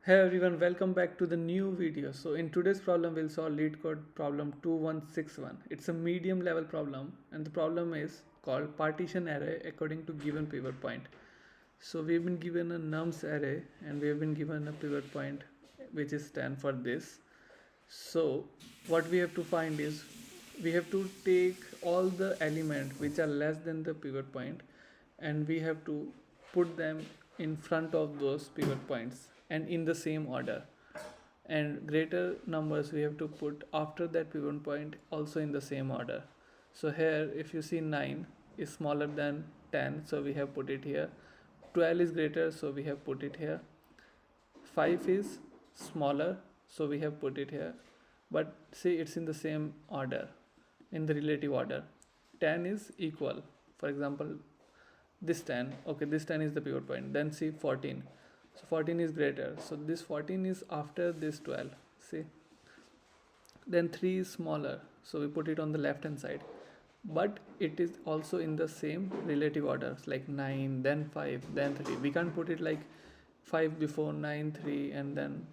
Hey everyone, welcome back to the new video. So in today's problem, we'll solve LeetCode problem 2161. It's a medium level problem and the problem is called partition array according to given pivot point. So we've been given a nums array and we have been given a pivot point which is 10 for this. So what we have to find is we have to take all the elements which are less than the pivot point and we have to put them in front of those pivot points and in the same order, and greater numbers we have to put after that pivot point also in the same order. So here if you see 9 is smaller than 10, so we have put it here. 12 is greater, so we have put it here. 5 is smaller, so we have put it here, but see it's in the same order, in the relative order. 10 is equal, for example this 10, okay, this 10 is the pivot point. Then see 14, so 14 is greater, so this 14 is after this 12. See, then 3 is smaller, so we put it on the left hand side, but it is also in the same relative orders, like 9 then 5 then 3. We can't put it like 5 before 9 3 and then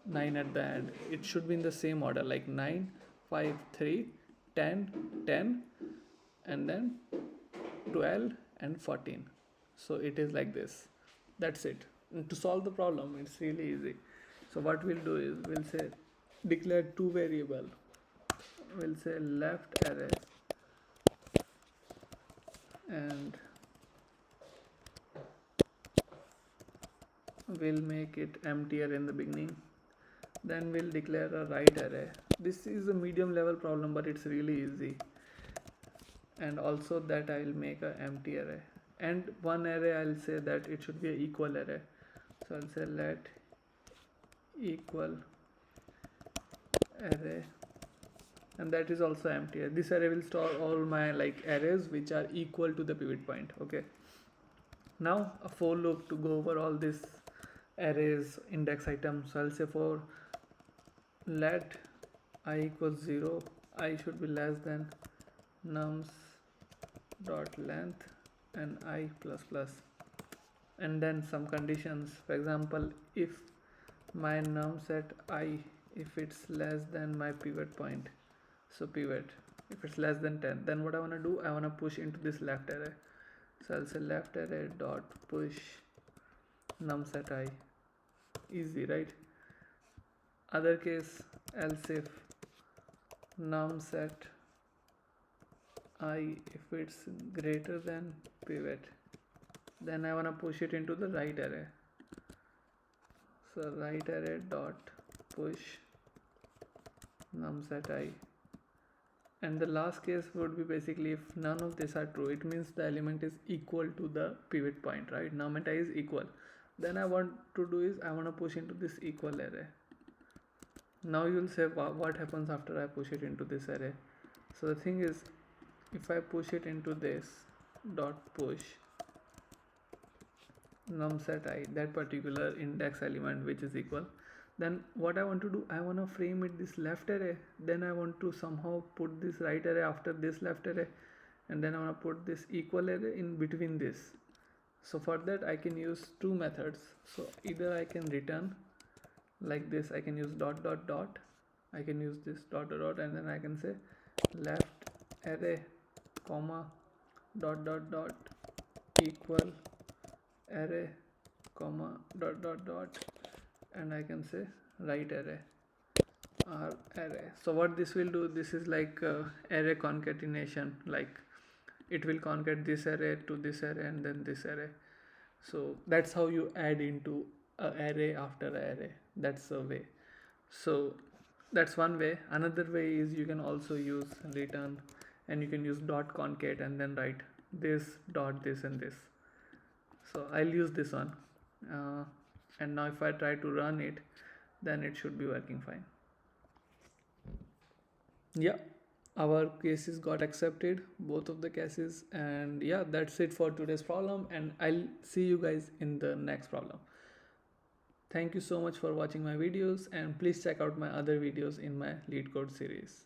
9 at the end. It should be in the same order, like 9 5 3 10 10 and then 12 and 14. So it is like this. That's it. And to solve the problem, it's really easy. So what we'll do is we'll say declare two variable. We'll say left array and we'll make it emptier in the beginning. Then we'll declare a right array. This is a medium level problem, but it's really easy. And also that I'll make a empty array, and one array I'll say that it should be an equal array. So I'll say let equal array, and that is also empty. This array will store all my like arrays which are equal to the pivot point. Okay, now a for loop to go over all these arrays index items. So I'll say for let I equals 0, I should be less than nums dot length and I plus plus, and then some conditions. For example, if my num set I, if it's less than my pivot point, so pivot, if it's less than 10, then what I want to do, I want to push into this left array. So I'll say left array dot push num set I. Easy, right? Other case, else if num set I, if it's greater than pivot, then I want to push it into the right array. So right array dot push num set I. And the last case would be basically if none of these are true, it means the element is equal to the pivot point, right? Num and I is equal. Then I want to do is I want to push into this equal array. Now you'll say what happens after I push it into this array. So the thing is, if I push it into this dot push num set I, that particular index element which is equal, then what I want to do, I want to frame it this left array, then I want to somehow put this right array after this left array, and then I want to put this equal array in between this. So for that I can use two methods. So either I can return like this, I can use dot dot dot, I can use this dot dot dot, and then I can say left array comma dot dot dot equal array comma dot dot dot, and I can say right array or array. So what this will do, this is like array concatenation, like it will concat this array to this array and then this array. So that's how you add into a array after array. That's the way. So that's one way. Another way is you can also use return, and you can use dot concat and then write this dot this and this. So I'll use this one, and now if I try to run it, then it should be working fine. Yeah, our cases got accepted, both of the cases, and yeah, that's it for today's problem, and I'll see you guys in the next problem. Thank you so much for watching my videos, and please check out my other videos in my LeetCode series.